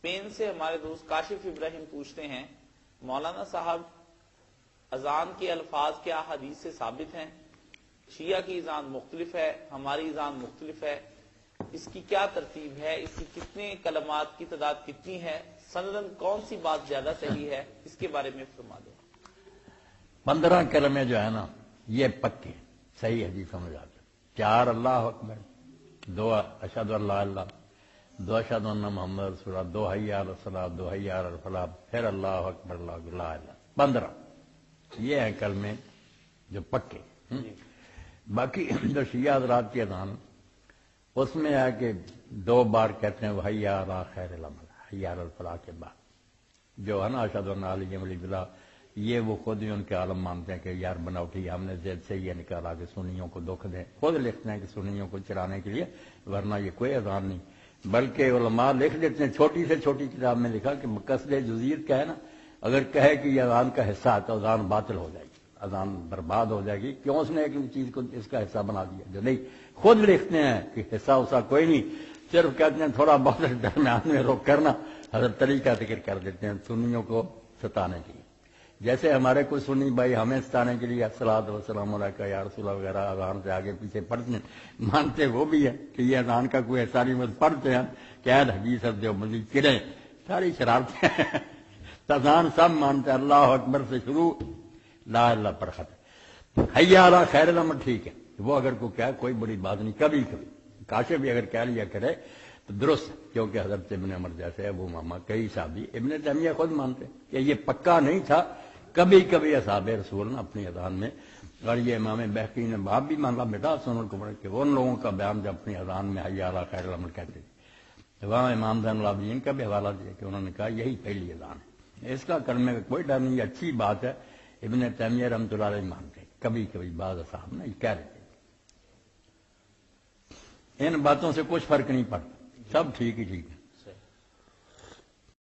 Spain سے ہمارے دوست کاشف ابراہیم پوچھتے ہیں مولانا صاحب اذان کے الفاظ کیا حدیث سے ثابت ہیں؟ شیعہ کی اذان مختلف ہے، ہماری اذان مختلف ہے، اس کی کیا ترتیب ہے؟ اس کی کتنے کلمات کی تعداد کتنی ہے؟ سندن کون سی بات زیادہ صحیح ہے؟ اس کے بارے میں فرما دیں۔ 15 کلمے جو ہے نا یہ پکے صحیح حدیث سمجھ آتے، 4 اللہ اکبر، 2 اشہد ان لا الہ، 2 اشہد ان محمد رسول اللہ، 2 حی علی الصلاۃ، 2 حی علی الفلاح، پھر اللہ اکبر اللہ لا الہ، 15 یہ ہیں کلمے جو پکے۔ باقی جو شیعہ حضرات کی اذان اس میں ہے کہ 2 بار کہتے ہیں حی علی خیر العمل، حی علی الفلاح کے بعد جو ہے نا اشہد ان لا الہ الا اللہ، یہ وہ خود ہی ان کے عالم مانتے ہیں کہ یار بناوٹی ہم نے زید سے یہ نکالا کہ سنیوں کو دکھ دیں، خود لکھتے ہیں کہ سنیوں کو چرانے کے لیے، ورنہ یہ کوئی اذان نہیں، بلکہ علماء لکھ دیتے ہیں چھوٹی سے چھوٹی کتاب میں لکھا کہ قصد جزیر کیا ہے نا، اگر کہے کہ یہ اذان کا حصہ ہے تو اذان باطل ہو جائے گی، اذان برباد ہو جائے گی، کیوں اس نے ایک چیز کو اس کا حصہ بنا دیا؟ جو نہیں، خود لکھتے ہیں کہ حصہ اسا کوئی نہیں، صرف کہتے ہیں تھوڑا بہت درمیان میں روک کرنا، حضرت علی کا ذکر کر دیتے ہیں سنیوں کو ستانے کے لیے۔ جیسے ہمارے کوئی سنی بھائی ہمیں ستانے کے لیے الصلاۃ والسلام علیکہ یا رسول اللہ وغیرہ اذان سے آگے پیچھے پڑھتے ہیں، مانتے وہ بھی ہے کہ یہ اذان کا کوئی حصہ نہیں، بس پڑھتے ہیں کہ اے حدیث دیوبندی چرے، ساری شرارتیں اذان سب مانتے ہیں، اللہ اکبر سے شروع لا اللہ پر ختم، حی علی خیر العمل ٹھیک ہے، وہ اگر کوئی کہے کوئی بڑی بات نہیں، کبھی کبھی کاشف بھی اگر کہہ لیا کرے تو درست، کیونکہ حضرت ابن عمر جیسے ابو ماما کئی صحابی، ابن تیمیہ خود مانتے کہ یہ پکا نہیں تھا، کبھی کبھی اصحاب رسول نے اپنی اذان میں، اور یہ امام بہقی نے باب بھی مانگا بیٹا سنن کو پڑھ کے ان لوگوں کا بیان جو اپنی اذان میں حی علی خیر العمل کہتے تھے، وہاں امام زین العابدین کا بھی حوالہ دیا کہ انہوں نے کہا یہی پہلی اذان ہے، اس کا کلمے کا کوئی ڈر نہیں، اچھی بات ہے، ابن تیمیہ رحمۃ اللہ علیہ مانتے کبھی کبھی بعض اصحاب نے کہہ دیتے، ان باتوں سے کچھ فرق نہیں پڑتا، سب ٹھیک ہی ٹھیک ہے۔